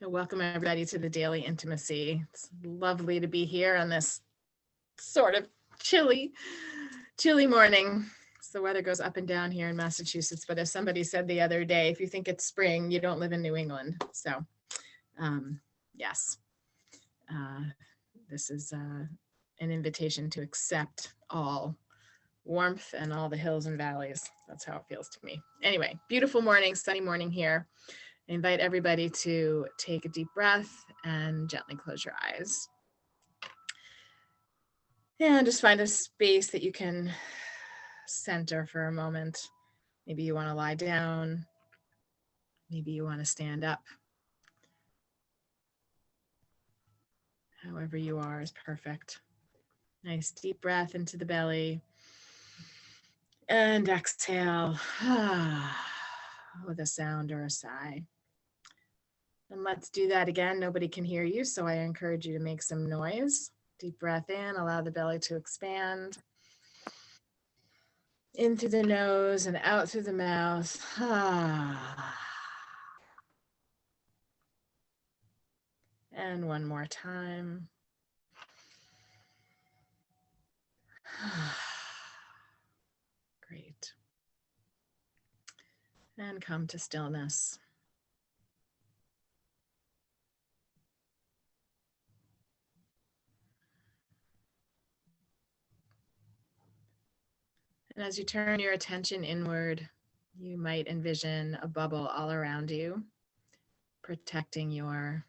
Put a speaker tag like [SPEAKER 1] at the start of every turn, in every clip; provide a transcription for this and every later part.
[SPEAKER 1] Welcome everybody to the Daily Intimacy. It's lovely to be here on this sort of chilly morning. So the weather goes up and down here in Massachusetts, but as somebody said the other day, if you think it's spring, you don't live in New England. So yes, this is an invitation to accept all warmth and all the hills and valleys. That's how it feels to me. Anyway, beautiful morning, sunny morning here. I invite everybody to take a deep breath and gently close your eyes. And just find a space that you can center for a moment. Maybe you want to lie down. Maybe you want to stand up. However you are is perfect. Nice deep breath into the belly. And exhale with a sound or a sigh. And let's do that again. Nobody can hear you, so I encourage you to make some noise. Deep breath in, allow the belly to expand. In through the nose and out through the mouth. And one more time. Great. And come to stillness. And as you turn your attention inward, you might envision a bubble all around you, protecting your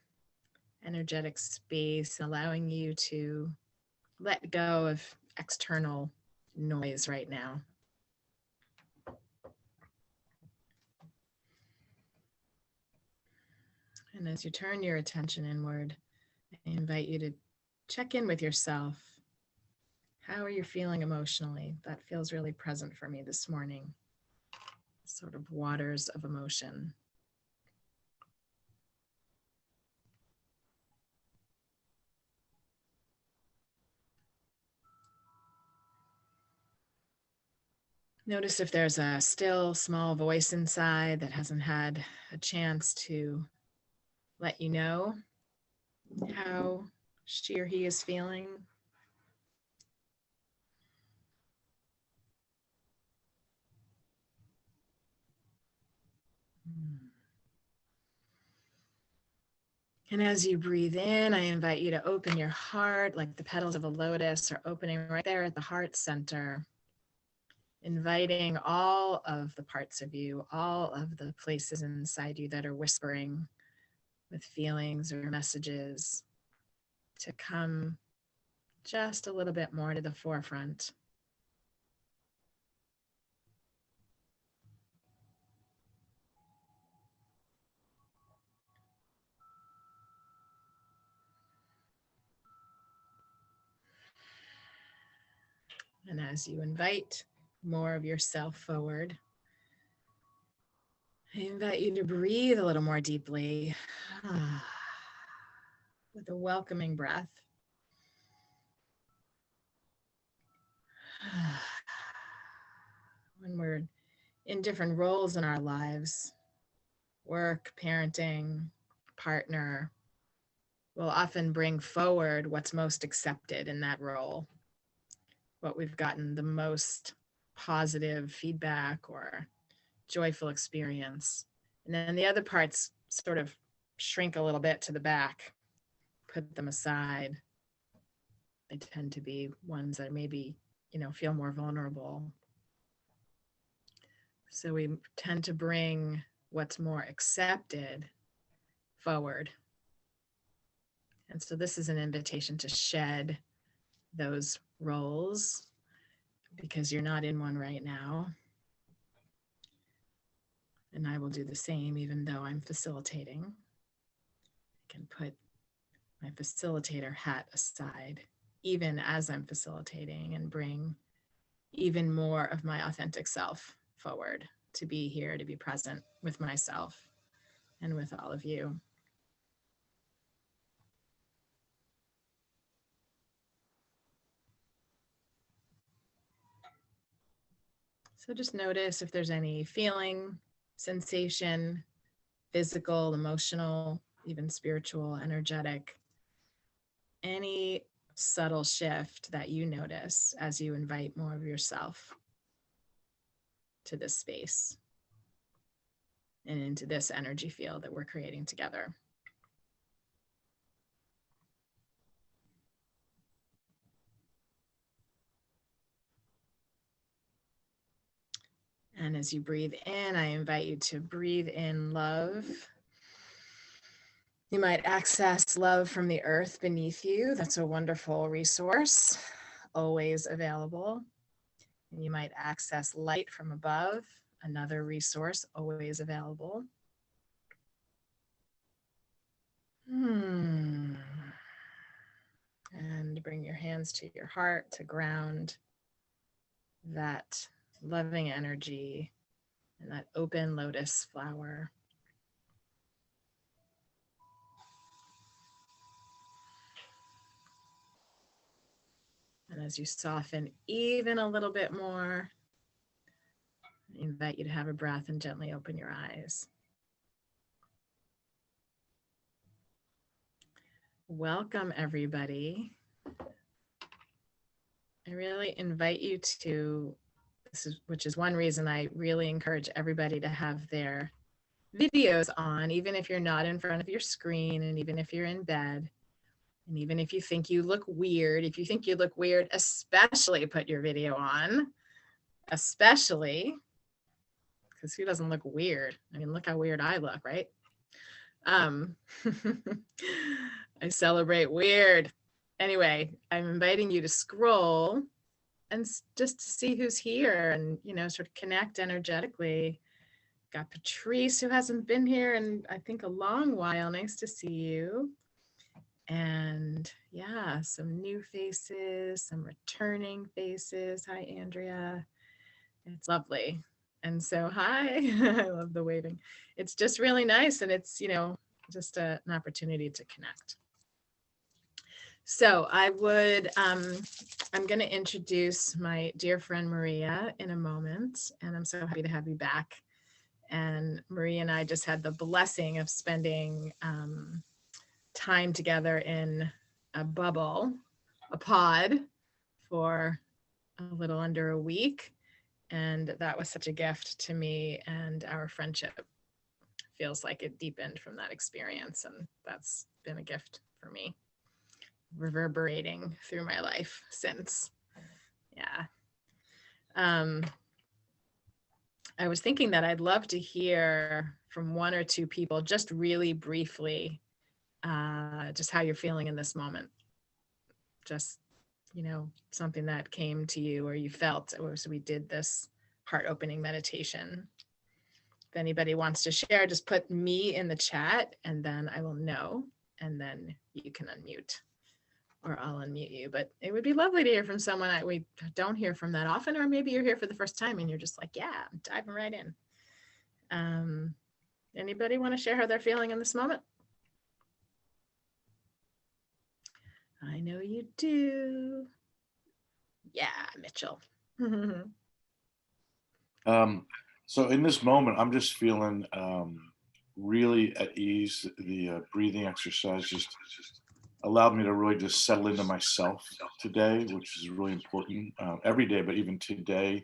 [SPEAKER 1] energetic space, allowing you to let go of external noise right now. And as you turn your attention inward, I invite you to check in with yourself. How are you feeling emotionally? That feels really present for me this morning. Sort of waters of emotion. Notice if there's a still small voice inside that hasn't had a chance to let you know how she or he is feeling. And as you breathe in, I invite you to open your heart like the petals of a lotus are opening right there at the heart center, inviting all of the parts of you, all of the places inside you that are whispering with feelings or messages to come just a little bit more to the forefront. And as you invite more of yourself forward, I invite you to breathe a little more deeply with a welcoming breath. When we're in different roles in our lives, work, parenting, partner, we'll often bring forward what's most accepted in that role, what we've gotten the most positive feedback or joyful experience. And then the other parts sort of shrink a little bit to the back, put them aside. They tend to be ones that maybe, feel more vulnerable. So we tend to bring what's more accepted forward. And so this is an invitation to shed those roles because you're not in one right now. And I will do the same even though I'm facilitating. I can put my facilitator hat aside even as I'm facilitating and bring even more of my authentic self forward to be here, to be present with myself and with all of you. So just notice if there's any feeling, sensation, physical, emotional even spiritual, energetic, any subtle shift that you notice as you invite more of yourself to this space and into this energy field that we're creating together. And as you breathe in, I invite you to breathe in love. You might access love from the earth beneath you. That's a wonderful resource, always available. And you might access light from above, another resource, always available. And bring your hands to your heart to ground that loving energy and that open lotus flower. And as you soften even a little bit more, I invite you to have a breath and gently open your eyes. Welcome, everybody. I really invite you to, which is one reason I really encourage everybody to have their videos on, even if you're not in front of your screen, and even if you're in bed, and even if you think you look weird. If you think you look weird, especially put your video on, especially, because who doesn't look weird? I mean, look how weird I look, right? I celebrate weird. Anyway, I'm inviting you to scroll and just to see who's here and, you know, sort of connect energetically. Got Patrice, who hasn't been here in, I think, a long while. Nice to see you. And yeah, some new faces, some returning faces. Hi, Andrea. It's lovely. And so, hi, I love the waving. It's just really nice. And it's, you know, just an opportunity to connect. So I'm going to introduce my dear friend Maria in a moment. And I'm so happy to have you back. And Maria and I just had the blessing of spending time together in a bubble, a pod, for a little under a week. And that was such a gift to me, and our friendship feels like it deepened from that experience. And that's been a gift for me, reverberating through my life since. Yeah. I was thinking that I'd love to hear from one or two people, just really briefly, just how you're feeling in this moment. Just, you know, something that came to you or you felt as we did this heart opening meditation. If anybody wants to share, just put me in the chat and then I will know, and then you can unmute, or I'll unmute you. But it would be lovely to hear from someone we don't hear from that often, or maybe you're here for the first time and you're just like, yeah, I'm diving right in. Anybody want to share how they're feeling in this moment? I know you do. Yeah, Mitchell.
[SPEAKER 2] So in this moment, I'm just feeling really at ease. The breathing exercise just allowed me to really just settle into myself today, which is really important every day, but even today.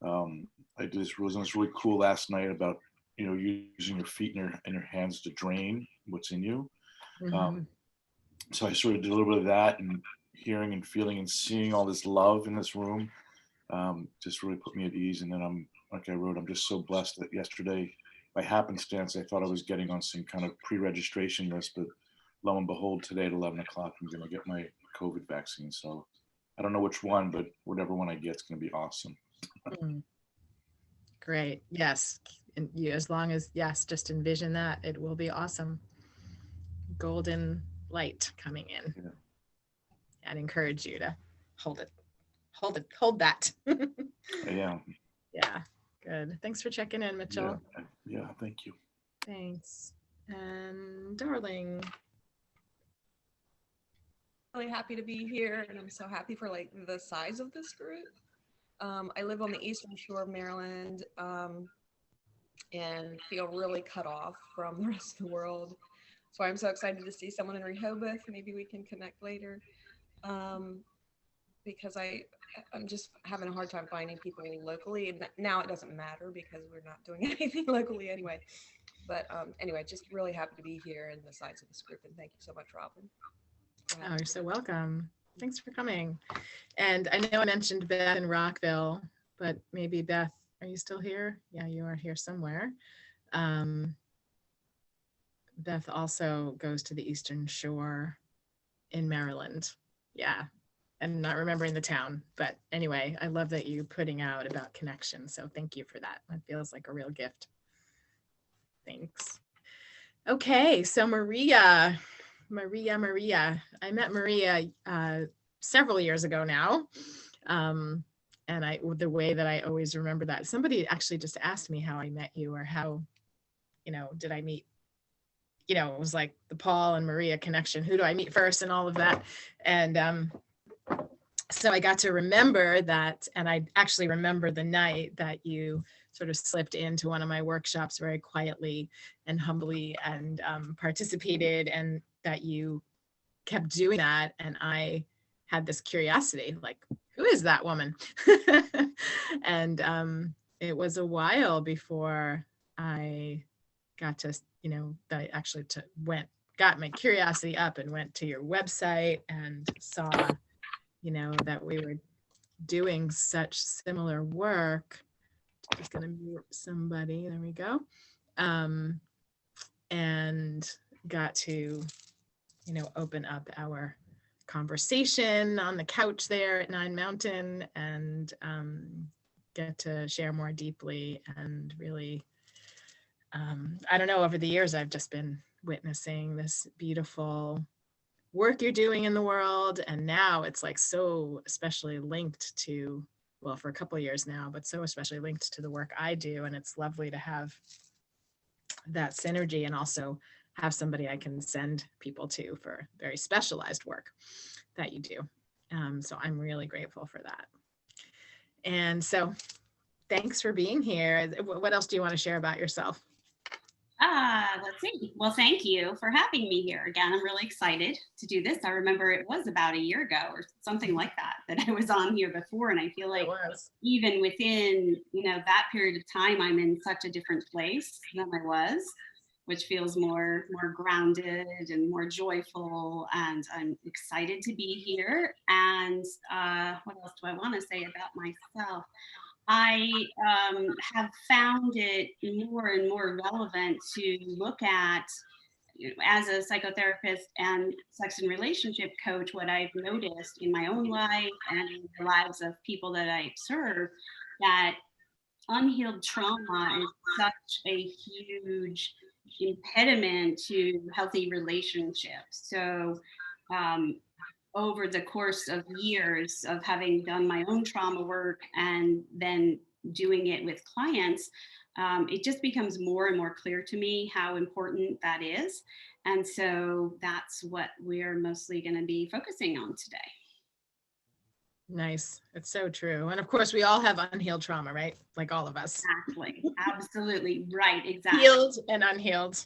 [SPEAKER 2] I did this was really cool last night about, you know, using your feet and your hands to drain what's in you. So I sort of did a little bit of that, and hearing and feeling and seeing all this love in this room just really put me at ease. And then like I wrote, I'm just so blessed that yesterday, by happenstance, I thought I was getting on some kind of pre-registration list, but lo and behold, today at 11 o'clock, I'm going to get my COVID vaccine. So I don't know which one, but whatever one I get, it's going to be awesome.
[SPEAKER 1] Great. Yes. And you, as long as, yes, just envision that, it will be awesome. Golden light coming in. Yeah. I'd encourage you to hold that.
[SPEAKER 2] Yeah.
[SPEAKER 1] Yeah. Good. Thanks for checking in, Mitchell.
[SPEAKER 2] Yeah. Thank you.
[SPEAKER 1] Thanks. And darling.
[SPEAKER 3] Really happy to be here, and I'm so happy for like the size of this group. I live on the eastern shore of Maryland, and feel really cut off from the rest of the world. So I'm so excited to see someone in Rehoboth. Maybe we can connect later. Because I'm just having a hard time finding people locally. And now it doesn't matter because we're not doing anything locally anyway. But anyway, just really happy to be here in the sides of this group. And thank you so much, Robyn.
[SPEAKER 1] Oh, you're so welcome. Thanks for coming. And I know I mentioned Beth in Rockville, but maybe Beth, are you still here? Yeah, you are here somewhere. Beth also goes to the Eastern Shore in Maryland. Yeah, I'm not remembering the town, but anyway, I love that you putting out about connection. So thank you for that. That feels like a real gift. Thanks. Okay, so Maria. I met Maria several years ago now. And the way that I always remember that, somebody actually just asked me how I met you, or how, did I meet, it was like the Paul and Maria connection. Who do I meet first and all of that? And so I got to remember that, and I actually remember the night that you sort of slipped into one of my workshops very quietly and humbly and participated, and that you kept doing that. And I had this curiosity, like, who is that woman? And it was a while before I got to, that I actually got my curiosity up and went to your website and saw, that we were doing such similar work. Just gonna mute somebody, there we go. And got to, open up our conversation on the couch there at Nine Mountain, and get to share more deeply. And really, I don't know, over the years, I've just been witnessing this beautiful work you're doing in the world. And now it's like so especially linked to, well, for a couple of years now, but so especially linked to the work I do. And it's lovely to have that synergy, and also have somebody I can send people to for very specialized work that you do. So I'm really grateful for that. And so thanks for being here. What else do you want to share about yourself?
[SPEAKER 4] Let's see. Well, thank you for having me here again. I'm really excited to do this. I remember it was about a year ago or something like that I was on here before. And I feel like even within, that period of time, I'm in such a different place than I was, which feels more grounded and more joyful. And I'm excited to be here. And what else do I want to say about myself? I have found it more and more relevant to look at, as a psychotherapist and sex and relationship coach, what I've noticed in my own life and in the lives of people that I serve, that unhealed trauma is such a huge impediment to healthy relationships. So over the course of years of having done my own trauma work and then doing it with clients, it just becomes more and more clear to me how important that is. And so that's what we're mostly going to be focusing on today.
[SPEAKER 1] Nice. It's so true. And of course, we all have unhealed trauma, right? Like all of us.
[SPEAKER 4] Exactly. Absolutely. Right. Exactly.
[SPEAKER 1] Healed and unhealed.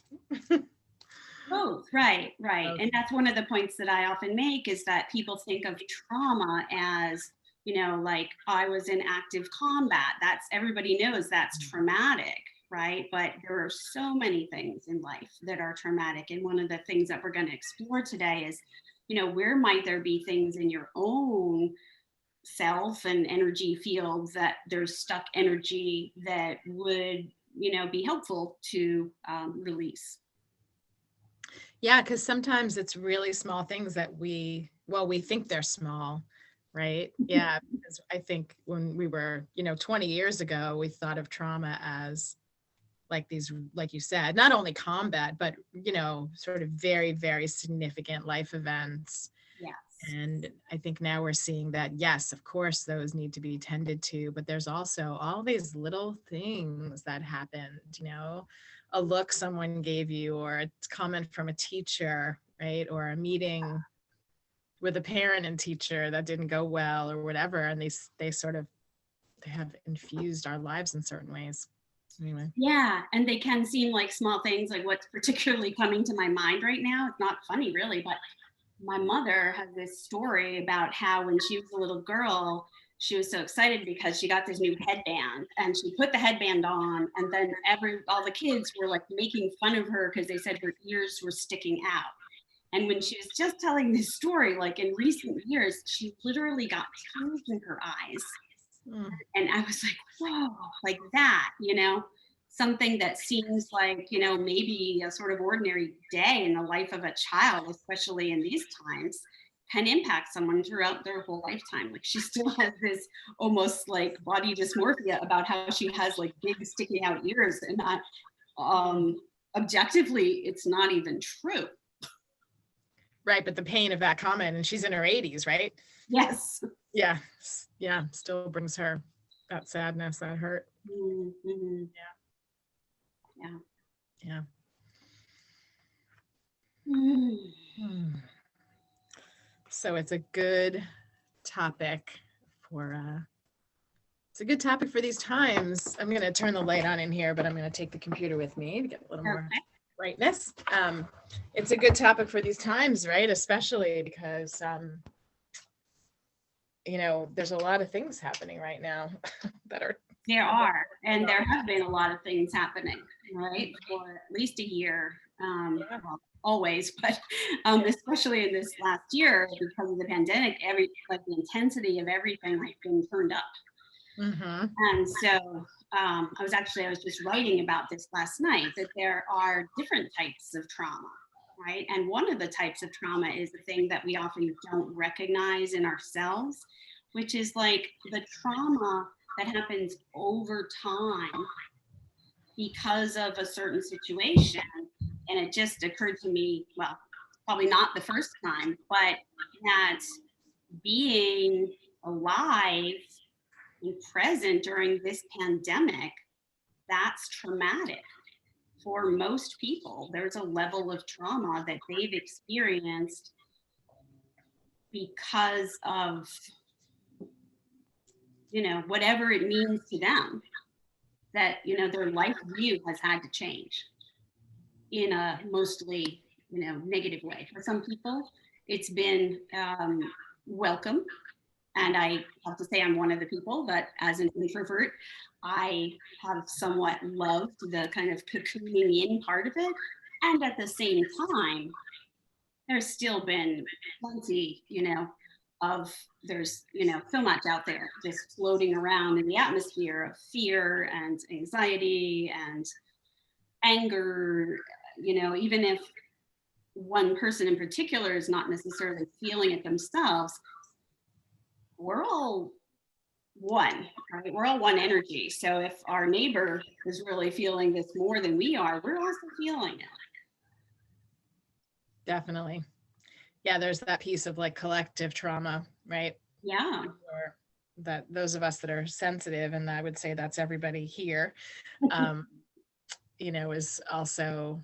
[SPEAKER 4] Both. Right.
[SPEAKER 1] Okay.
[SPEAKER 4] And that's one of the points that I often make, is that people think of trauma as, like I was in active combat. That's, everybody knows that's traumatic, right? But there are so many things in life that are traumatic. And one of the things that we're going to explore today is, where might there be things in your own self and energy fields that there's stuck energy that would, be helpful to release.
[SPEAKER 1] Yeah, because sometimes it's really small things that we think they're small, right? Yeah, because I think when we were, 20 years ago, we thought of trauma as like these, like you said, not only combat, but, sort of very, very significant life events.
[SPEAKER 4] Yes.
[SPEAKER 1] And I think now we're seeing that, yes, of course, those need to be tended to, but there's also all these little things that happened, a look someone gave you, or a comment from a teacher, right? Or a meeting with a parent and teacher that didn't go well, or whatever. And they have infused our lives in certain ways. Anyway.
[SPEAKER 4] Yeah, and they can seem like small things, like what's particularly coming to my mind right now. It's not funny really, but my mother has this story about how when she was a little girl, she was so excited because she got this new headband, and she put the headband on, and then all the kids were like making fun of her because they said her ears were sticking out. And when she was just telling this story, like in recent years, she literally got tears in her eyes. And I was like, whoa, like that, something that seems like, maybe a sort of ordinary day in the life of a child, especially in these times, can impact someone throughout their whole lifetime. Like she still has this almost like body dysmorphia about how she has like big sticking out ears, and not objectively, it's not even true.
[SPEAKER 1] Right, but the pain of that comment, and she's in her 80s, right?
[SPEAKER 4] Yes.
[SPEAKER 1] Yeah, still brings her that sadness, that hurt.
[SPEAKER 4] Mm-hmm.
[SPEAKER 1] Yeah.
[SPEAKER 4] Mm.
[SPEAKER 1] So it's a good topic for these times. I'm going to turn the light on in here, but I'm going to take the computer with me to get a little more brightness. It's a good topic for these times, right? Especially because there's a lot of things happening right now
[SPEAKER 4] there have been a lot of things happening, right? For at least a year, well, always, but especially in this last year because of the pandemic, the intensity of everything has been turned up.
[SPEAKER 1] Mm-hmm.
[SPEAKER 4] And so I was just writing about this last night, that there are different types of trauma, right? And one of the types of trauma is the thing that we often don't recognize in ourselves, which is like the trauma that happens over time because of a certain situation. And it just occurred to me, well, probably not the first time, but that being alive and present during this pandemic, that's traumatic for most people. There's a level of trauma that they've experienced because of, whatever it means to them, that, their life view has had to change in a mostly, negative way. For some people, it's been welcome. And I have to say I'm one of the people, but as an introvert, I have somewhat loved the kind of cocooning in part of it. And at the same time, there's still been plenty, there's so much out there just floating around in the atmosphere of fear and anxiety and anger, even if one person in particular is not necessarily feeling it themselves, we're all one, right? We're all one energy. So if our neighbor is really feeling this more than we are, we're also feeling it.
[SPEAKER 1] Definitely. Yeah, there's that piece of like collective trauma, right?
[SPEAKER 4] Yeah.
[SPEAKER 1] Or that those of us that are sensitive, and I would say that's everybody here, is also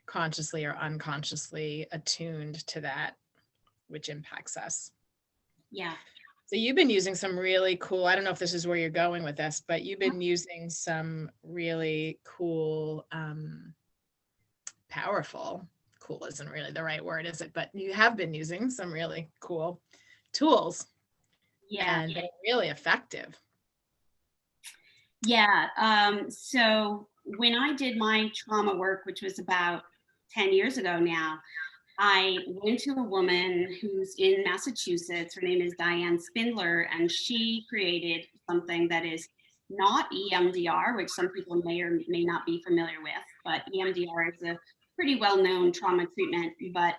[SPEAKER 1] consciously or unconsciously attuned to that, which impacts us.
[SPEAKER 4] Yeah.
[SPEAKER 1] So you've been using some really cool, I don't know if this is where you're going with this, but you've been using some really cool, powerful, cool isn't really the right word, is it? But you have been using some really cool tools.
[SPEAKER 4] Yeah.
[SPEAKER 1] And they're really effective.
[SPEAKER 4] Yeah. So when I did my trauma work, which was about 10 years ago now, I went to a woman who's in Massachusetts. Her name is Diane Spindler, and she created something that is not EMDR, which some people may or may not be familiar with, but EMDR is a pretty well-known trauma treatment. But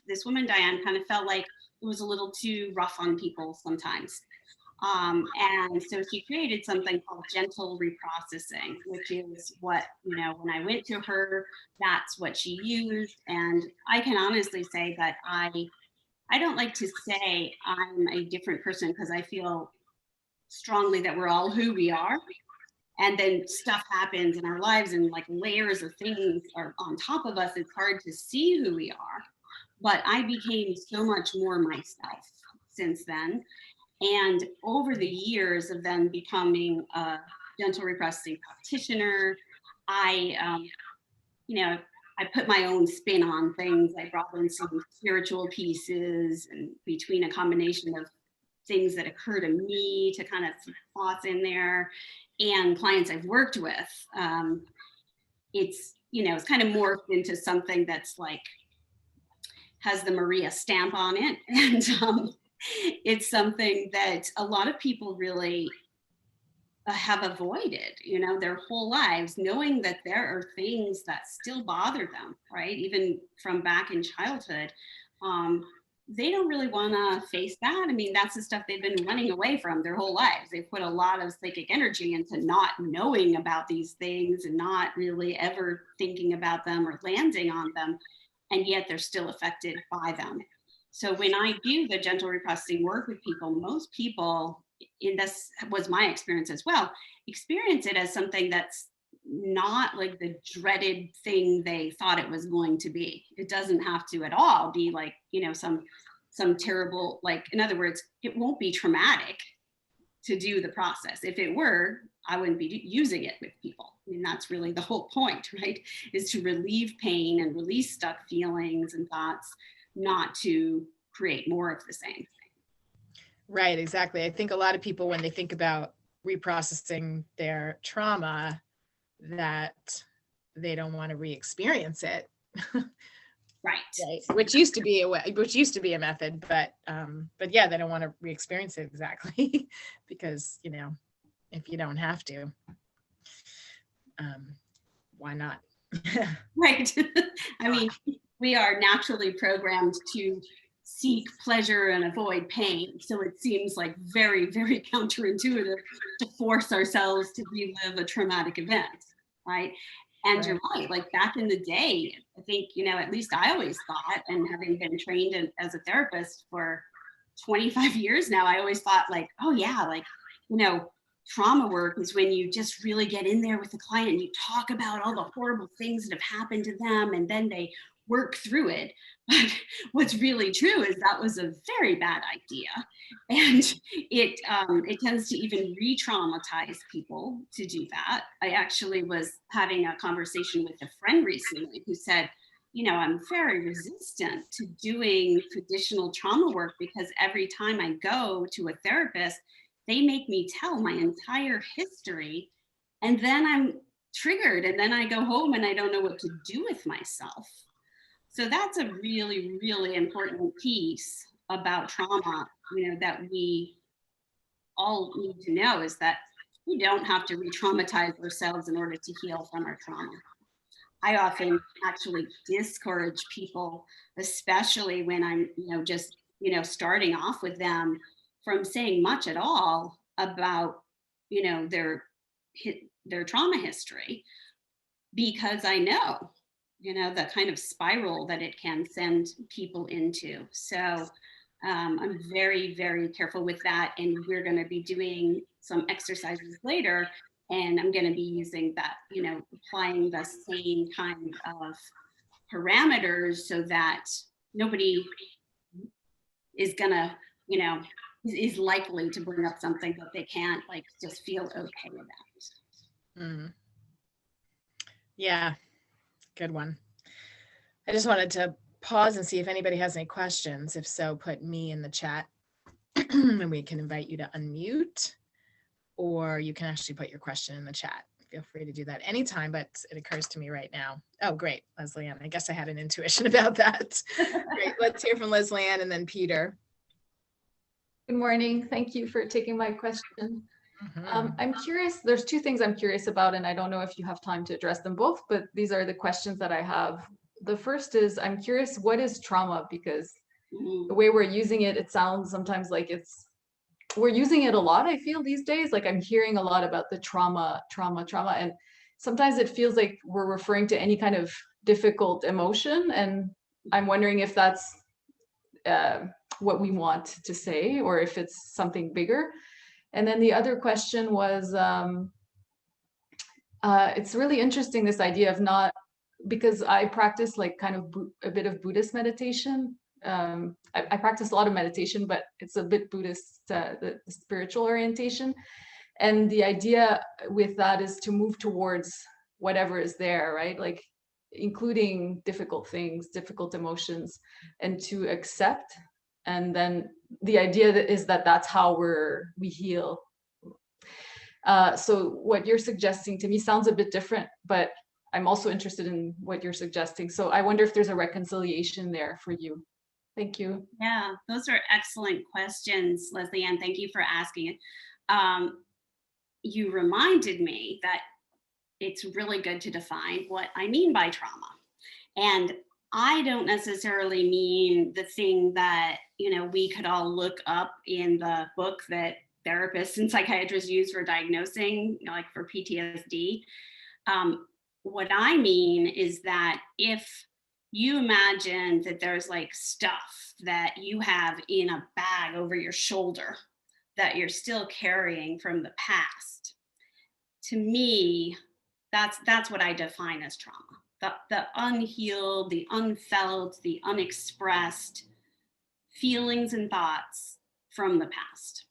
[SPEAKER 4] this woman, Diane, kind of felt like it was a little too rough on people sometimes. And so she created something called gentle reprocessing, which is what, when I went to her, that's what she used. And I can honestly say that I don't like to say I'm a different person, because I feel strongly that we're all who we are. And then stuff happens in our lives and like layers of things are on top of us. It's hard to see who we are. But I became so much more myself since then. And over the years of then becoming a gentle reprocessing practitioner. I put my own spin on things. I brought in some spiritual pieces, and between a combination of things that occur to me to kind of some thoughts in there, and clients I've worked with. It's kind of morphed into something that's like has the Maria stamp on it, and it's something that a lot of people really have avoided, their whole lives, knowing that there are things that still bother them, right? Even from back in childhood. They don't really want to face that. I mean, that's the stuff they've been running away from their whole lives. They've put a lot of psychic energy into not knowing about these things and not really ever thinking about them or landing on them. And yet they're still affected by them. So when I do the gentle reprocessing work with people, most people, and this was my experience as well, experience it as something that's not like the dreaded thing they thought it was going to be. It doesn't have to at all be like, some terrible, like, in other words, it won't be traumatic to do the process. If it were, I wouldn't be using it with people. I mean, that's really the whole point, right? Is to relieve pain and release stuck feelings and thoughts, not to create more of the same thing.
[SPEAKER 1] Right, exactly. I think a lot of people, when they think about reprocessing their trauma, that they don't want to re-experience it. Right. Which used to be a method, but yeah, they don't want to re-experience it exactly because, if you don't have to, why not?
[SPEAKER 4] Right. I mean, we are naturally programmed to seek pleasure and avoid pain. So it seems like very, very counterintuitive to force ourselves to relive a traumatic event, right? And you're right, like back in the day, I think, at least I always thought, and having been trained as a therapist for 25 years now, I always thought like, oh yeah, like, trauma work is when you just really get in there with the client and you talk about all the horrible things that have happened to them, and then they work through it. But what's really true is that was a very bad idea. And it tends to even re-traumatize people to do that. I actually was having a conversation with a friend recently who said, I'm very resistant to doing traditional trauma work because every time I go to a therapist, they make me tell my entire history, and then I'm triggered, and then I go home and I don't know what to do with myself. So that's a really, really important piece about trauma, that we all need to know, is that we don't have to re-traumatize ourselves in order to heal from our trauma. I often actually discourage people, especially when I'm, just, starting off with them, from saying much at all about, their trauma history, because I know, the kind of spiral that it can send people into. So I'm very, very careful with that. And we're going to be doing some exercises later, and I'm going to be using that, applying the same kind of parameters so that nobody is going to, is likely to bring up something that they can't just feel okay about.
[SPEAKER 1] Mm. Yeah, good one. I just wanted to pause and see if anybody has any questions. If so, put me in the chat and we can invite you to unmute, or you can actually put your question in the chat. Feel free to do that anytime, but it occurs to me right now. Oh, great, Leslie Ann. I guess I had an intuition about that. Great, let's hear from Leslie Ann and then Peter.
[SPEAKER 5] Good morning. Thank you for taking my question. I'm curious, there's two things I'm curious about, and I don't know if you have time to address them both, but these are the questions that I have. The first is, I'm curious, what is trauma? Because the way we're using it, it sounds sometimes like we're using it a lot, I feel, these days. Like I'm hearing a lot about the trauma, and sometimes it feels like we're referring to any kind of difficult emotion, and I'm wondering if that's what we want to say, or if it's something bigger. And then the other question was, it's really interesting, this idea of not, because I practice like kind of a bit of Buddhist meditation. I practice a lot of meditation, but it's a bit Buddhist, the spiritual orientation. And the idea with that is to move towards whatever is there, right? Like including difficult things, difficult emotions, and to accept. And then the idea is that that's how we heal. So what you're suggesting to me sounds a bit different, but I'm also interested in what you're suggesting. So I wonder if there's a reconciliation there for you. Thank you.
[SPEAKER 4] Yeah, those are excellent questions, Leslie Ann. Thank you for asking it. You reminded me that it's really good to define what I mean by trauma. And I don't necessarily mean the thing that, we could all look up in the book that therapists and psychiatrists use for diagnosing, like for PTSD. What I mean is that if you imagine that there's like stuff that you have in a bag over your shoulder that you're still carrying from the past, to me, that's what I define as trauma. The unhealed, the unfelt, the unexpressed feelings and thoughts from the past.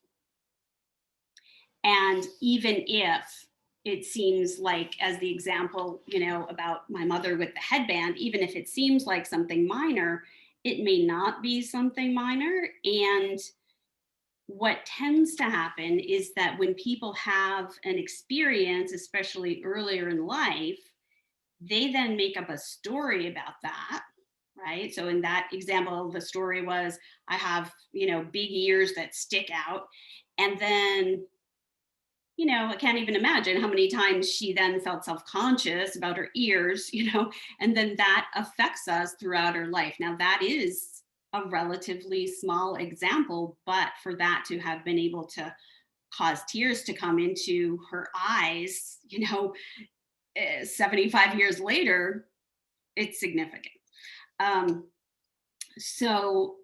[SPEAKER 4] And even if it seems like, as the example, about my mother with the headband, even if it seems like something minor, it may not be something minor. And what tends to happen is that when people have an experience, especially earlier in life, they then make up a story about that, right? So in that example, the story was, I have, big ears that stick out. And then, I can't even imagine how many times she then felt self-conscious about her ears, and then that affects us throughout her life. Now that is a relatively small example, but for that to have been able to cause tears to come into her eyes, 75 years later, it's significant. So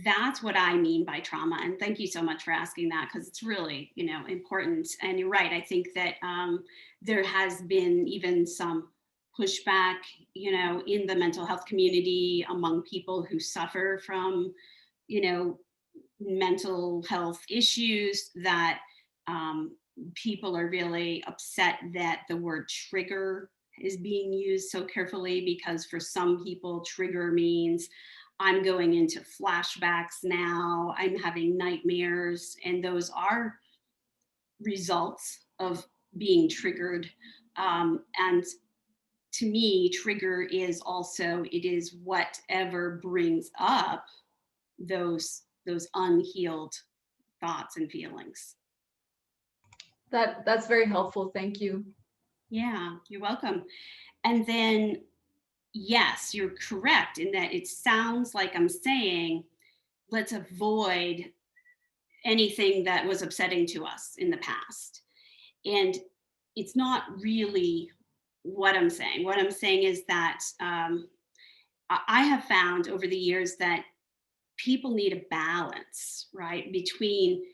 [SPEAKER 4] that's what I mean by trauma. And thank you so much for asking that, because it's really, important. And you're right. I think that there has been even some pushback, in the mental health community among people who suffer from, mental health issues, that people are really upset that the word trigger is being used so carefully, because for some people, trigger means I'm going into flashbacks now, I'm having nightmares, and those are results of being triggered. And to me, trigger is also, it is whatever brings up those unhealed thoughts and feelings.
[SPEAKER 5] That's very helpful. Thank you.
[SPEAKER 4] Yeah, you're welcome. And then, yes, you're correct in that it sounds like I'm saying, let's avoid anything that was upsetting to us in the past. And it's not really what I'm saying. What I'm saying is that I have found over the years that people need a balance, right, between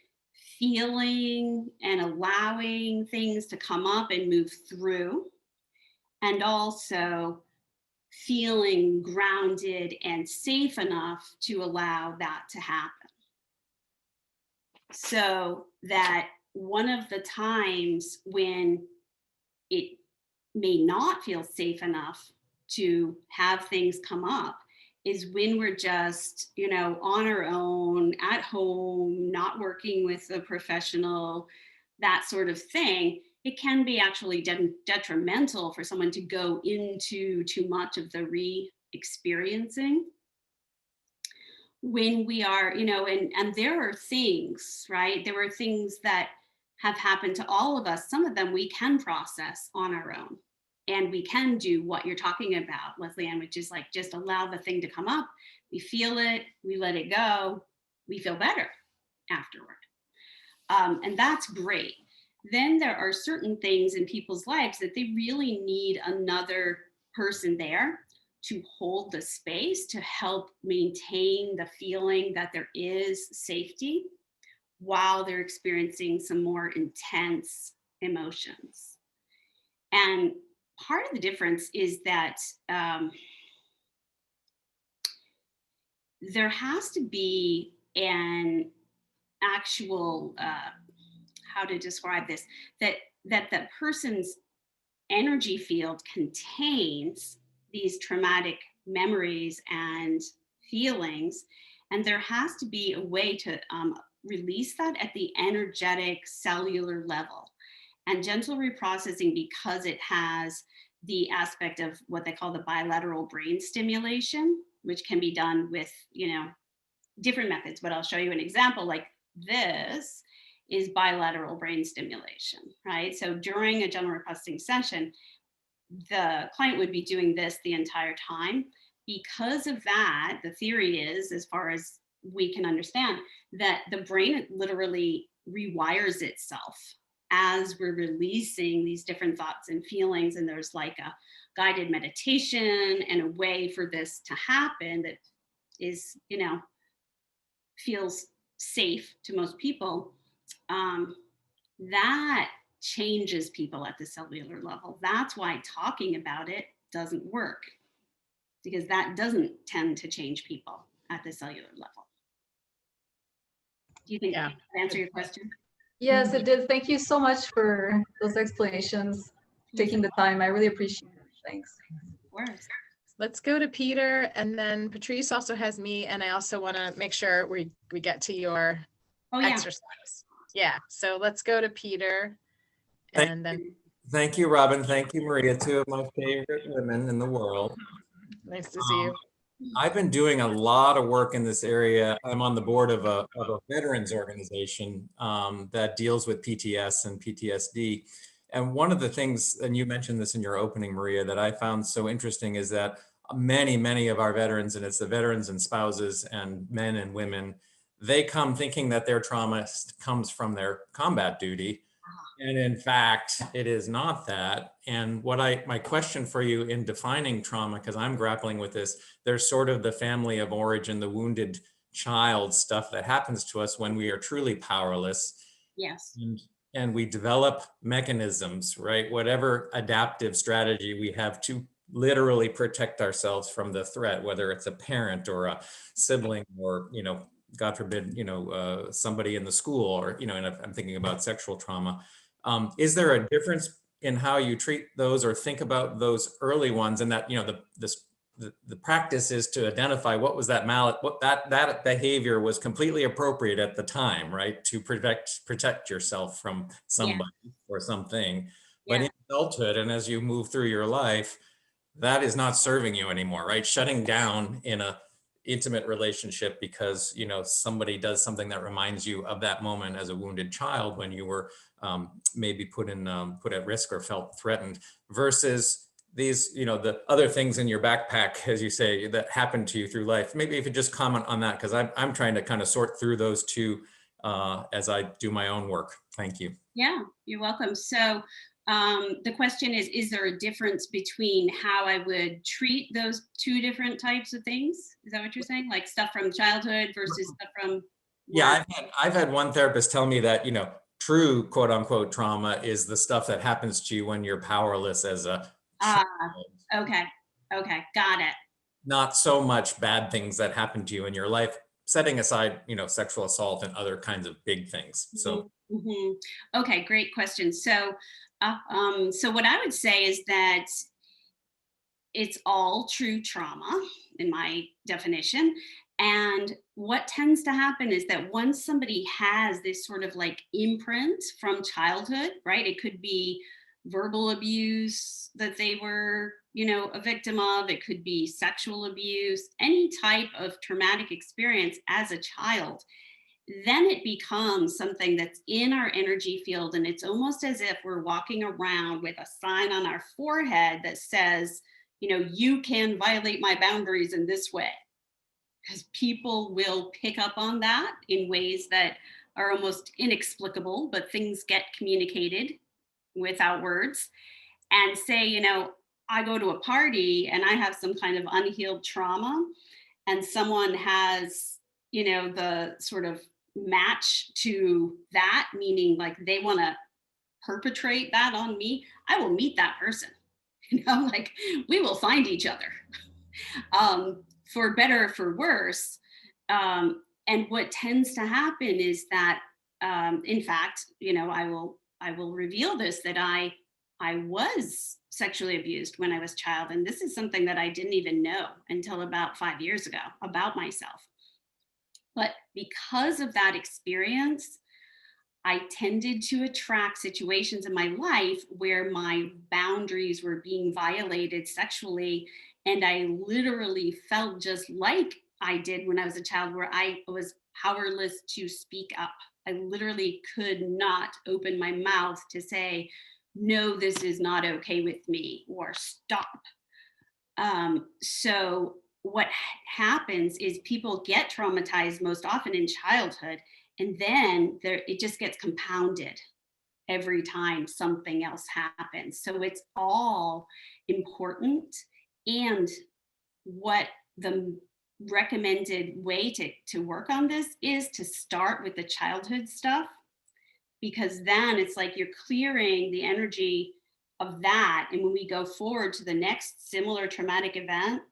[SPEAKER 4] feeling and allowing things to come up and move through, and also feeling grounded and safe enough to allow that to happen. So that one of the times when it may not feel safe enough to have things come up is when we're just, on our own, at home, not working with a professional, that sort of thing. It can be actually detrimental for someone to go into too much of the re-experiencing. When we are, and there are things, right? There are things that have happened to all of us. Some of them we can process on our own. And we can do what you're talking about, Leslie Ann, which is like, just allow the thing to come up. We feel it, we let it go, we feel better afterward. And that's great. Then there are certain things in people's lives that they really need another person there to hold the space, to help maintain the feeling that there is safety while they're experiencing some more intense emotions. And part of the difference is that there has to be an actual, how to describe this, that the person's energy field contains these traumatic memories and feelings, and there has to be a way to release that at the energetic cellular level. And gentle reprocessing, because it has the aspect of what they call the bilateral brain stimulation, which can be done with, different methods, but I'll show you an example. Like this is bilateral brain stimulation, right? So during a gentle reprocessing session, the client would be doing this the entire time. Because of that, the theory is, as far as we can understand, that the brain literally rewires itself as we're releasing these different thoughts and feelings. And there's like a guided meditation and a way for this to happen that is, feels safe to most people. That changes people at the cellular level. That's why talking about it doesn't work, because that doesn't tend to change people at the cellular level. Do you think that answer your question?
[SPEAKER 5] Yes, it did. Thank you so much for those explanations, taking the time. I really appreciate it. Thanks.
[SPEAKER 4] Of course.
[SPEAKER 1] Let's go to Peter, and then Patrice also has me, and I also want to make sure we get to your exercise. Yeah, so let's go to Peter, and then.
[SPEAKER 6] Thank you, Robyn. Thank you, Maria, two of my favorite women in the world.
[SPEAKER 1] Nice to see you.
[SPEAKER 6] I've been doing a lot of work in this area. I'm on the board of a veterans organization that deals with PTS and PTSD. And one of the things, and you mentioned this in your opening, Maria, that I found so interesting is that many of our veterans, and it's the veterans and spouses and men and women, they come thinking that their trauma comes from their combat duty. And in fact, it is not that. And my question for you in defining trauma, because I'm grappling with this, there's sort of the family of origin, the wounded child stuff that happens to us when we are truly powerless.
[SPEAKER 4] Yes.
[SPEAKER 6] And we develop mechanisms, right? Whatever adaptive strategy we have to literally protect ourselves from the threat, whether it's a parent or a sibling or, God forbid, somebody in the school or, and I'm thinking about sexual trauma. Is there a difference in how you treat those or think about those early ones, and that, the practice is to identify what was that what that behavior was completely appropriate at the time, right? To protect yourself from somebody or something. But in adulthood, and as you move through your life, that is not serving you anymore, right? Shutting down in a intimate relationship because somebody does something that reminds you of that moment as a wounded child when you were maybe put at risk or felt threatened, versus these, the other things in your backpack, as you say, that happened to you through life. Maybe if you just comment on that, because I'm trying to kind of sort through those two as I do my own work. Thank you.
[SPEAKER 4] Yeah, you're welcome. So the question is there a difference between how I would treat those two different types of things? Is that what you're saying? Like stuff from childhood versus stuff from work?
[SPEAKER 6] Yeah, I've had one therapist tell me that, true quote unquote trauma is the stuff that happens to you when you're powerless as a
[SPEAKER 4] okay, got it.
[SPEAKER 6] Not so much bad things that happen to you in your life, setting aside, sexual assault and other kinds of big things. So,
[SPEAKER 4] okay, great question. So, so what I would say is that it's all true trauma in my definition. And what tends to happen is that once somebody has this sort of like imprint from childhood, right? It could be verbal abuse that they were, a victim of. It could be sexual abuse, any type of traumatic experience as a child. Then it becomes something that's in our energy field. And it's almost as if we're walking around with a sign on our forehead that says, you can violate my boundaries in this way. Because people will pick up on that in ways that are almost inexplicable, but things get communicated without words, and say, I go to a party and I have some kind of unhealed trauma, and someone has, the sort of match to that, meaning like they want to perpetrate that on me, I will meet that person. Like we will find each other. For better or for worse. And what tends to happen is that in fact, I will reveal this, that I was sexually abused when I was a child. And this is something that I didn't even know until about 5 years ago about myself. But because of that experience, I tended to attract situations in my life where my boundaries were being violated sexually. And I literally felt just like I did when I was a child, where I was powerless to speak up. I literally could not open my mouth to say, no, this is not okay with me, or stop. So what happens is people get traumatized most often in childhood, and then it just gets compounded every time something else happens. So it's all important. And what the recommended way to work on this is to start with the childhood stuff, because then it's like you're clearing the energy of that. And when we go forward to the next similar traumatic event,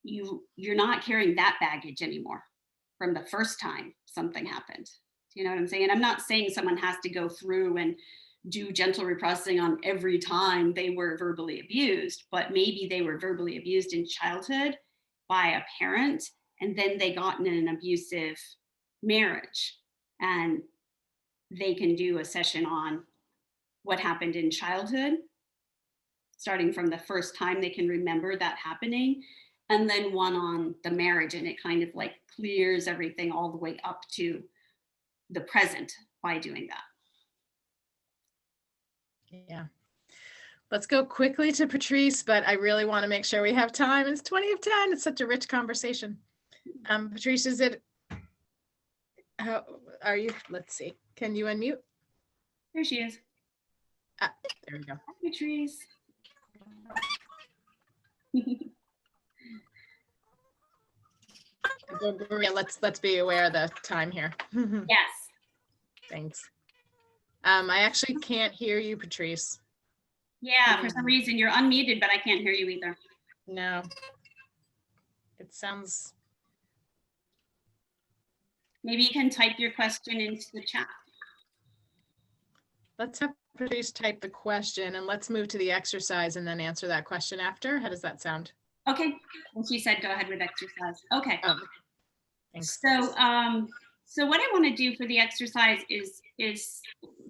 [SPEAKER 4] you're not carrying that baggage anymore from the first time something happened. Do you know what I'm saying? And I'm not saying someone has to go through and do gentle reprocessing on every time they were verbally abused, but maybe they were verbally abused in childhood by a parent, and then they got in an abusive marriage, and they can do a session on what happened in childhood, starting from the first time they can remember that happening, and then one on the marriage, and it kind of like clears everything all the way up to the present by doing that.
[SPEAKER 1] Yeah. Let's go quickly to Patrice, but I really want to make sure we have time. It's 20 of 10. It's such a rich conversation. Patrice, how are you? Let's see. Can you unmute?
[SPEAKER 4] There she is.
[SPEAKER 1] There we go.
[SPEAKER 4] Hi, Patrice.
[SPEAKER 1] Maria, let's be aware of the time here.
[SPEAKER 4] Yes.
[SPEAKER 1] Thanks. I actually can't hear you, Patrice.
[SPEAKER 4] Yeah, for some reason you're unmuted, but I can't hear you either.
[SPEAKER 1] No. It sounds.
[SPEAKER 4] Maybe you can type your question into the chat.
[SPEAKER 1] Let's have Patrice type the question, and let's move to the exercise and then answer that question after. How does that sound?
[SPEAKER 4] Okay. Well, she said go ahead with exercise. Okay.
[SPEAKER 1] Thanks.
[SPEAKER 4] So what I want to do for the exercise is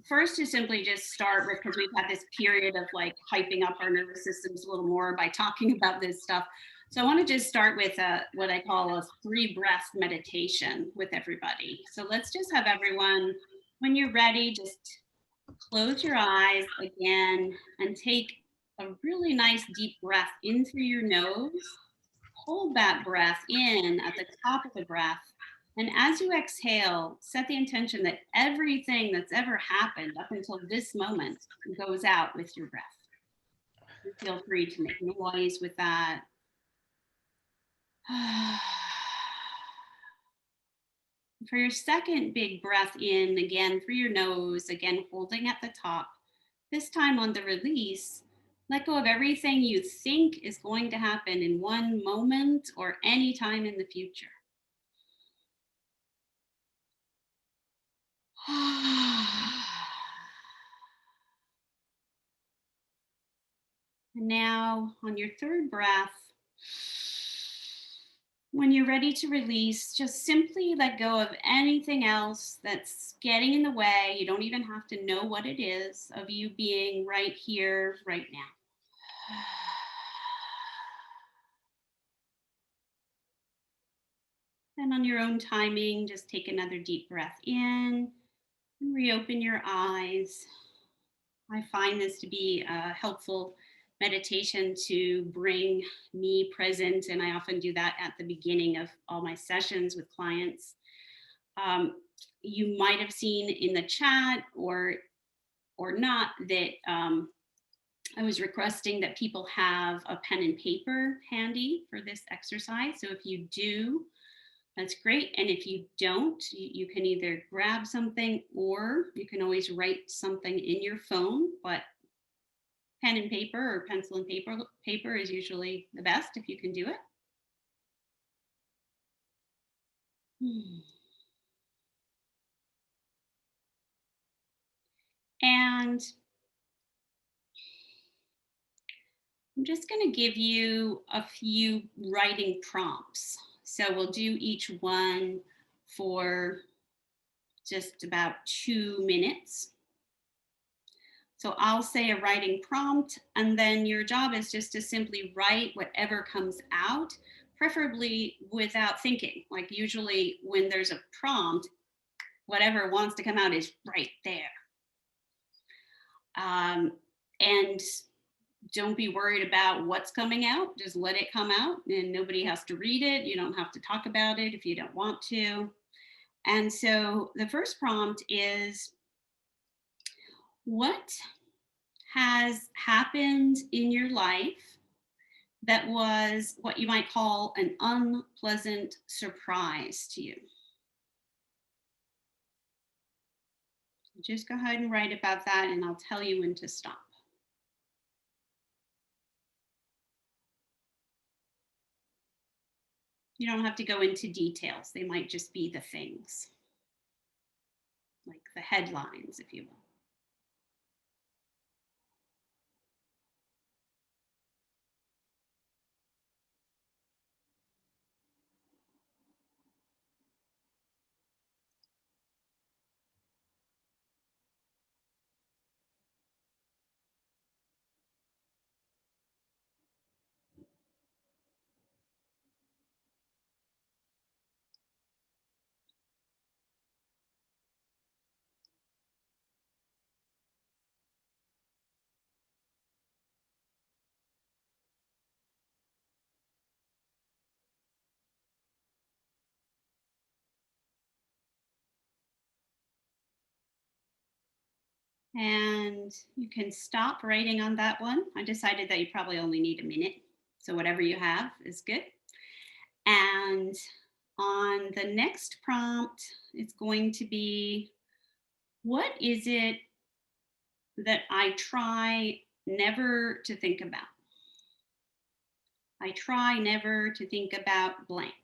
[SPEAKER 4] first to simply just start with, because we've had this period of like hyping up our nervous systems a little more by talking about this stuff. So I want to just start with what I call a 3-breath meditation with everybody. So let's just have everyone, when you're ready, just close your eyes again and take a really nice deep breath in through your nose. Hold that breath in at the top of the breath. And as you exhale, set the intention that everything that's ever happened up until this moment goes out with your breath. Feel free to make noise with that. For your second big breath in, again through your nose, again holding at the top. This time on the release, let go of everything you think is going to happen in one moment or any time in the future. And now on your third breath, when you're ready to release, just simply let go of anything else that's getting in the way. You don't even have to know what it is, of you being right here, right now. And on your own timing, just take another deep breath in and reopen your eyes. I find this to be a helpful meditation to bring me present, and I often do that at the beginning of all my sessions with clients. You might have seen in the chat or not that I was requesting that people have a pen and paper handy for this exercise. So if you do, that's great. And if you don't, you can either grab something, or you can always write something in your phone, but pen and paper or pencil and paper is usually the best if you can do it. And I'm just going to give you a few writing prompts. So we'll do each one for just about 2 minutes. So I'll say a writing prompt, and then your job is just to simply write whatever comes out, preferably without thinking. Like usually when there's a prompt, whatever wants to come out is right there. And don't be worried about what's coming out. Just let it come out, and nobody has to read it. You don't have to talk about it if you don't want to. And so the first prompt is, what has happened in your life that was what you might call an unpleasant surprise to you? Just go ahead and write about that, and I'll tell you when to stop. You don't have to go into details. They might just be the things, like the headlines, if you will. And you can stop writing on that one. I decided that you probably only need a minute. So whatever you have is good. And on the next prompt, it's going to be, what is it that I try never to think about? I try never to think about blank.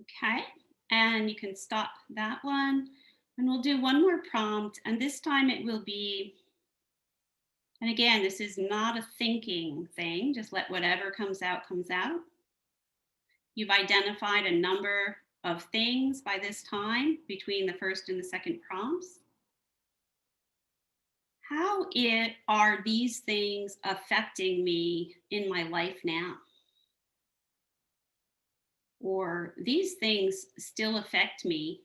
[SPEAKER 4] Okay, and you can stop that one. And we'll do one more prompt, and this time it will be, and again, this is not a thinking thing, just let whatever comes out, comes out. You've identified a number of things by this time between the first and the second prompts. How are these things affecting me in my life now? Or these things still affect me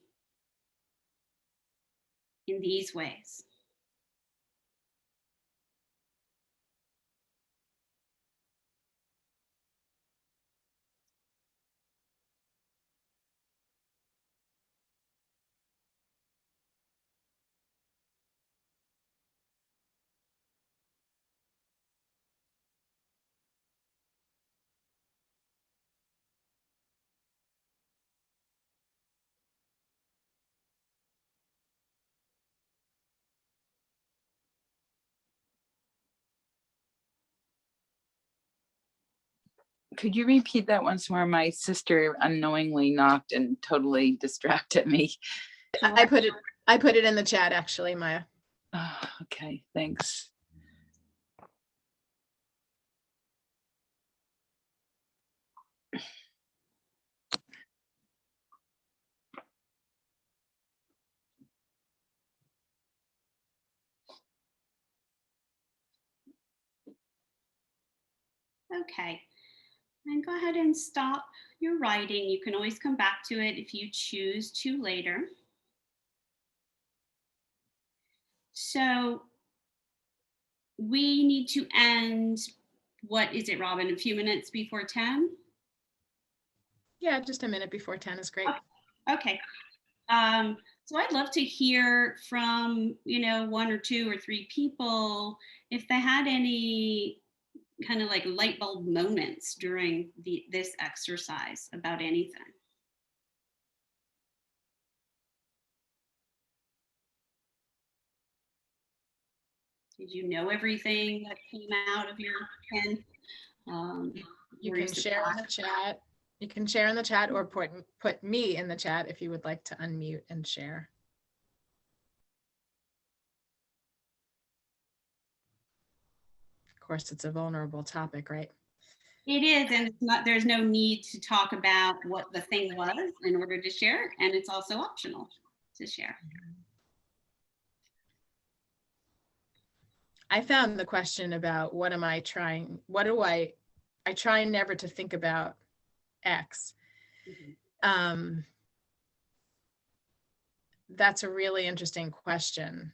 [SPEAKER 4] in these ways?
[SPEAKER 7] Could you repeat that once more? My sister unknowingly knocked and totally distracted me.
[SPEAKER 1] I put it in the chat, actually, Maya.
[SPEAKER 7] Oh, okay, thanks.
[SPEAKER 4] Okay. And go ahead and stop your writing. You can always come back to it if you choose to later. So we need to end, what is it, Robyn, a few minutes before 10?
[SPEAKER 1] Yeah, just a minute before 10 is great.
[SPEAKER 4] Okay. So I'd love to hear from, one or two or three people if they had any kind of like light bulb moments during this exercise about anything. Did you know everything that came out of your pen?
[SPEAKER 1] You can share in the chat. You can share in the chat or put me in the chat if you would like to unmute and share. Of course, it's a vulnerable topic, right?
[SPEAKER 4] It is, and it's not, there's no need to talk about what the thing was in order to share, and it's also optional to share.
[SPEAKER 1] I found the question about what am I trying, I try never to think about X. That's a really interesting question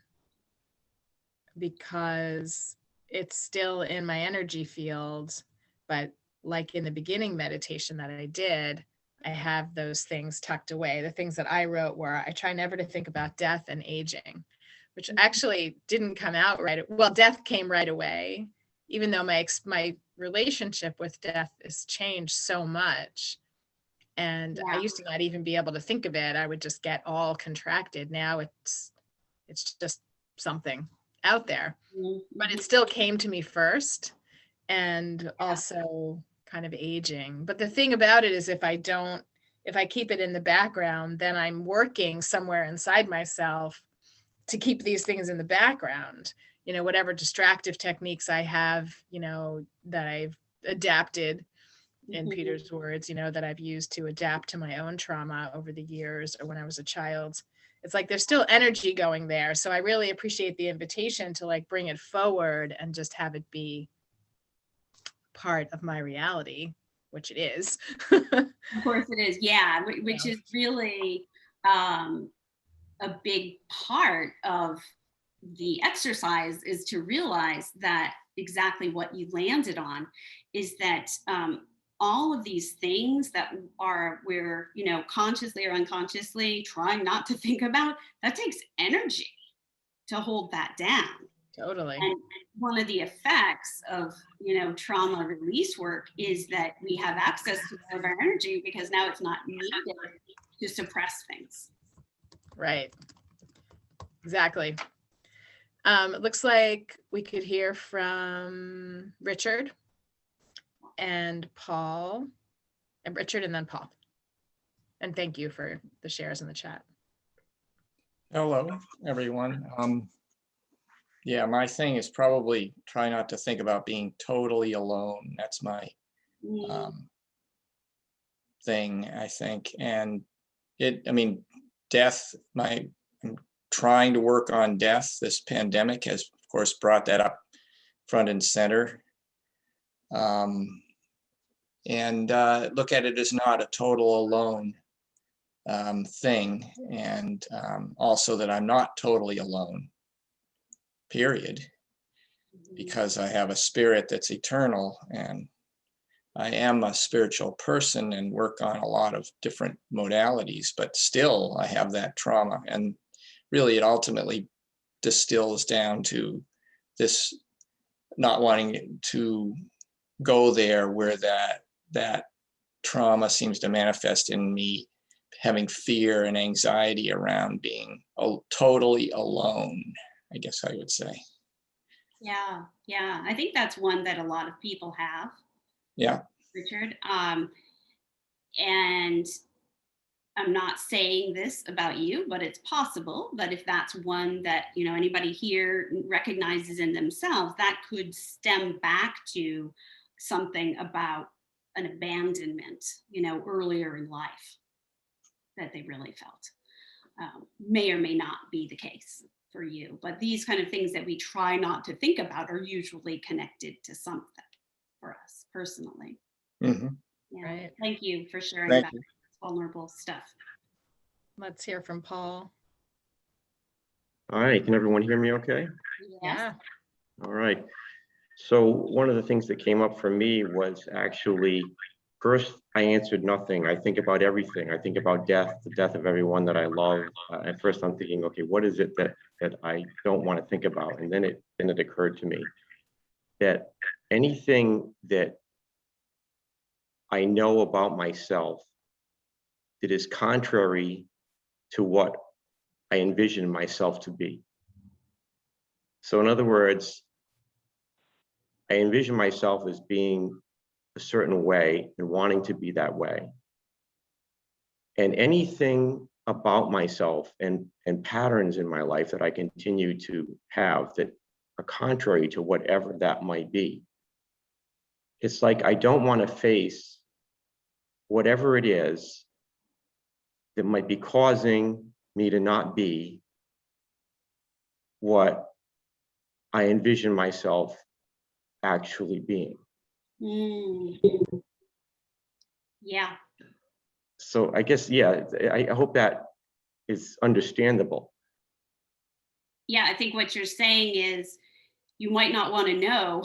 [SPEAKER 1] because it's still in my energy field, but like in the beginning meditation that I did, I have those things tucked away. The things that I wrote were, I try never to think about death and aging, which actually didn't come out right. Well, death came right away, even though my relationship with death has changed so much. And I used to not even be able to think of it. I would just get all contracted. Now it's just something out there, but it still came to me first, and also kind of aging. But the thing about it is if I keep it in the background, then I'm working somewhere inside myself to keep these things in the background, whatever distractive techniques I have, that I've adapted, in Peter's words, that I've used to adapt to my own trauma over the years or when I was a child. It's like there's still energy going there. So I really appreciate the invitation to like bring it forward and just have it be part of my reality, which it is.
[SPEAKER 4] Of course it is. Yeah, which is really a big part of the exercise, is to realize that exactly what you landed on is that all of these things that we're consciously or unconsciously trying not to think about, that takes energy to hold that down.
[SPEAKER 1] Totally.
[SPEAKER 4] And one of the effects of trauma release work is that we have access to more of our energy because now it's not needed to suppress things.
[SPEAKER 1] Right. Exactly. It looks like we could hear from Richard and Paul, and Richard and then Paul. And thank you for the shares in the chat.
[SPEAKER 8] Hello, everyone. Yeah, my thing is probably try not to think about being totally alone. That's my thing, I think. And death, I'm trying to work on death. This pandemic has, of course, brought that up front and center. And look at it as not a total alone thing. And also that I'm not totally alone, period, because I have a spirit that's eternal, and I am a spiritual person and work on a lot of different modalities, but still I have that trauma. And really it ultimately distills down to this not wanting to go there where that trauma seems to manifest in me having fear and anxiety around being totally alone, I guess I would say.
[SPEAKER 4] Yeah. I think that's one that a lot of people have.
[SPEAKER 8] Yeah.
[SPEAKER 4] Richard. And I'm not saying this about you, but it's possible that if that's one that, anybody here recognizes in themselves, that could stem back to something about an abandonment, earlier in life that they really felt. May or may not be the case for you, but these kind of things that we try not to think about are usually connected to something for us personally.
[SPEAKER 8] Mhm.
[SPEAKER 4] Yeah.
[SPEAKER 1] Right.
[SPEAKER 4] Thank you for sharing
[SPEAKER 8] Thank
[SPEAKER 4] that
[SPEAKER 8] you.
[SPEAKER 4] vulnerable stuff.
[SPEAKER 1] Let's hear from Paul.
[SPEAKER 9] All right, can everyone hear me okay?
[SPEAKER 4] Yes.
[SPEAKER 1] Yeah.
[SPEAKER 9] All right. So one of the things that came up for me was actually, first I answered nothing. I think about everything. I think about death, the death of everyone that I love. At first I'm thinking, okay, what is it that I don't want to think about? And then it occurred to me that anything that I know about myself that is contrary to what I envision myself to be. So in other words, I envision myself as being a certain way and wanting to be that way. And anything about myself and patterns in my life that I continue to have that are contrary to whatever that might be. It's like I don't want to face whatever it is that might be causing me to not be what I envision myself actually being.
[SPEAKER 4] Mm. Yeah.
[SPEAKER 9] So I guess, yeah, I hope that is understandable.
[SPEAKER 4] Yeah, I think what you're saying is you might not want to know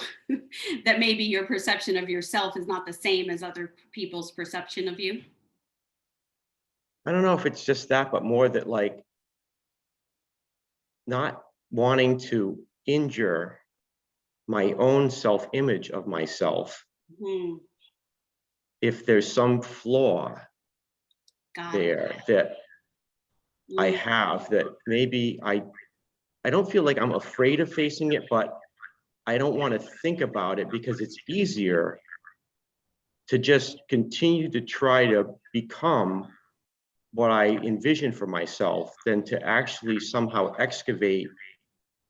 [SPEAKER 4] that maybe your perception of yourself is not the same as other people's perception of you.
[SPEAKER 9] I don't know if it's just that, but more that like not wanting to injure my own self-image of myself
[SPEAKER 4] Hmm.
[SPEAKER 9] if there's some flaw
[SPEAKER 4] Got
[SPEAKER 9] there that I
[SPEAKER 4] it.
[SPEAKER 9] have that maybe I don't feel like I'm afraid of facing it, but I don't want to think about it because it's easier to just continue to try to become what I envision for myself than to actually somehow excavate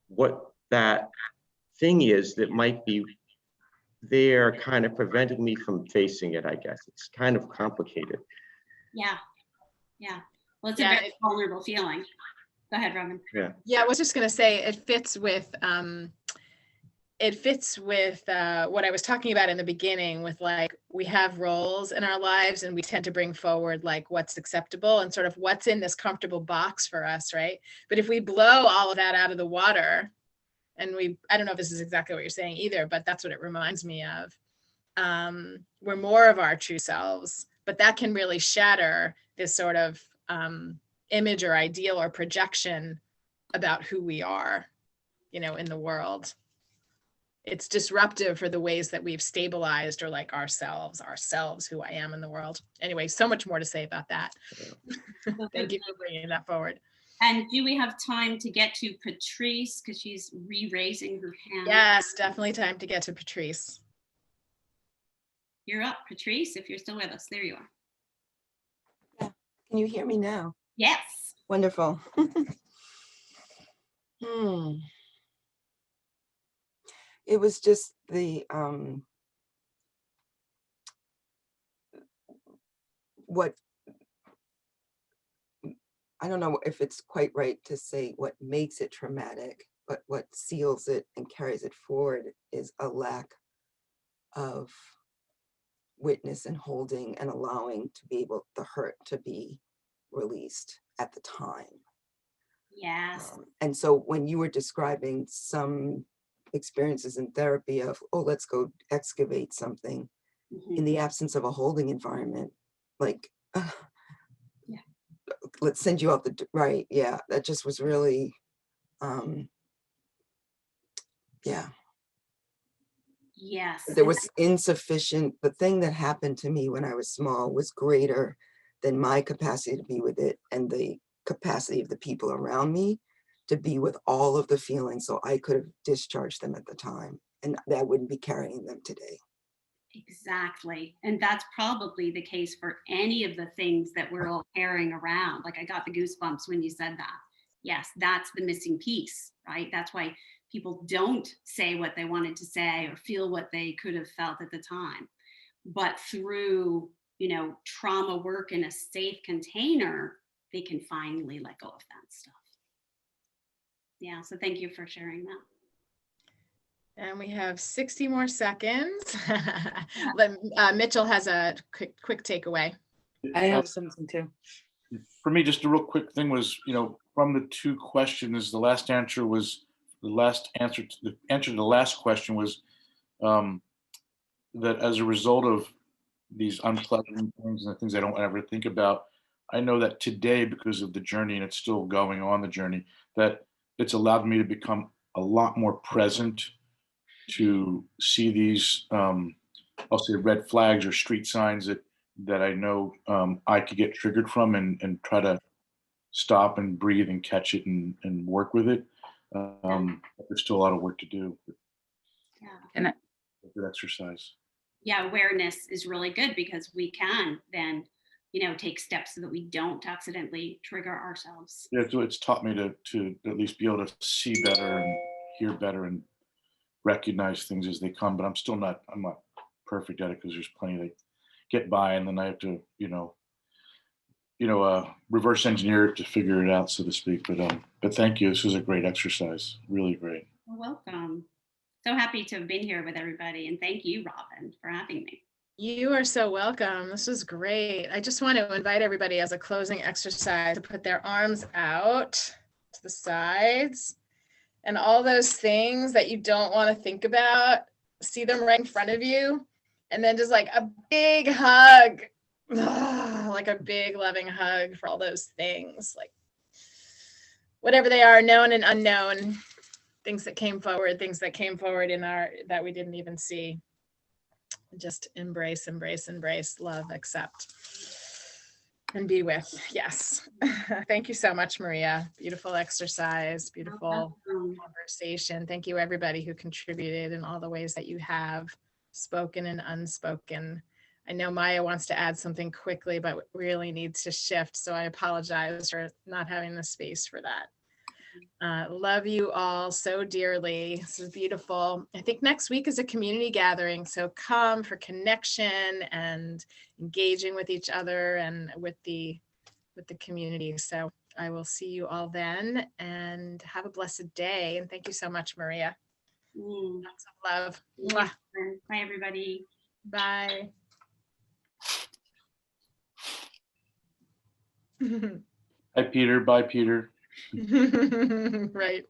[SPEAKER 9] what that thing is that might be there kind of preventing me from facing it, I guess. It's kind of complicated.
[SPEAKER 4] Yeah. Yeah. Well, it's
[SPEAKER 1] Yeah,
[SPEAKER 4] a very vulnerable feeling. Go ahead, Robyn.
[SPEAKER 9] Yeah.
[SPEAKER 1] Yeah, I was just going to say it fits with what I was talking about in the beginning with like we have roles in our lives and we tend to bring forward like what's acceptable and sort of what's in this comfortable box for us, right? But if we blow all of that out of the water and I don't know if this is exactly what you're saying either, but that's what it reminds me of. We're more of our true selves, but that can really shatter this sort of image or ideal or projection about who we are, in the world. It's disruptive for the ways that we've stabilized or like ourselves, who I am in the world. Anyway, so much more to say about that. Thank you for bringing that forward.
[SPEAKER 4] And do we have time to get to Patrice because she's re-raising her hand?
[SPEAKER 1] Yes, definitely time to get to Patrice.
[SPEAKER 4] You're up, Patrice, if you're still with us. There you are.
[SPEAKER 10] Yeah. Can you hear me now?
[SPEAKER 4] Yes.
[SPEAKER 10] Wonderful. It was just the what I don't know if it's quite right to say what makes it traumatic, but what seals it and carries it forward is a lack of witness and holding and allowing to be able the hurt to be released at the time.
[SPEAKER 4] Yes.
[SPEAKER 10] And so when you were describing some experiences in therapy of, oh, let's go excavate something in the absence of a holding environment, like, let's send you out the, right. Yeah. That just was really, yeah.
[SPEAKER 4] Yes.
[SPEAKER 10] There was insufficient, the thing that happened to me when I was small was greater than my capacity to be with it and the capacity of the people around me to be with all of the feelings so I could have discharged them at the time and that wouldn't be carrying them today.
[SPEAKER 4] Exactly. And that's probably the case for any of the things that we're all carrying around. Like I got the goosebumps when you said that. Yes, that's the missing piece, right? That's why people don't say what they wanted to say or feel what they could have felt at the time. But through, trauma work in a safe container, they can finally let go of that stuff. Yeah, so thank you for sharing that.
[SPEAKER 1] And we have 60 more seconds. Mitchell has a quick takeaway.
[SPEAKER 11] I have something too.
[SPEAKER 2] For me, just a real quick thing was, from the two questions, the answer to the last question was that as a result of these unpleasant things and the things I don't ever think about, I know that today, because of the journey, and it's still going on the journey, that it's allowed me to become a lot more present, to see these, I'll say, red flags or street signs that I know I could get triggered from, and try to stop and breathe and catch it and work with it. There's still a lot of work to do.
[SPEAKER 4] Yeah.
[SPEAKER 7] And
[SPEAKER 2] Good exercise.
[SPEAKER 4] Yeah, awareness is really good because we can then, take steps so that we don't accidentally trigger ourselves.
[SPEAKER 2] Yeah, so it's taught me to at least be able to see better and hear better and recognize things as they come. But I'm not perfect at it, because there's plenty that get by, and then I have to, reverse engineer it to figure it out, so to speak. But thank you. This was a great exercise. Really great.
[SPEAKER 4] You're welcome. So happy to have been here with everybody. And thank you, Robyn, for having me.
[SPEAKER 1] You are so welcome. This was great. I just want to invite everybody as a closing exercise to put their arms out to the sides, and all those things that you don't want to think about, see them right in front of you, and then just like a big hug, like a big loving hug for all those things, like whatever they are, known and unknown. Things that came forward in that we didn't even see. Just embrace, love, accept, and be with. Yes. Thank you so much, Maria. Beautiful exercise, beautiful conversation. Thank you, everybody who contributed in all the ways that you have, spoken and unspoken. I know Maya wants to add something quickly, but really needs to shift. So I apologize for not having the space for that. Love you all so dearly. This is beautiful. I think next week is a community gathering, so come for connection and engaging with each other and with the community. So I will see you all then, and have a blessed day. And thank you so much, Maria. Lots of love.
[SPEAKER 4] Yeah. Bye, everybody.
[SPEAKER 1] Bye.
[SPEAKER 2] Hi, Peter. Bye, Peter.
[SPEAKER 1] Right.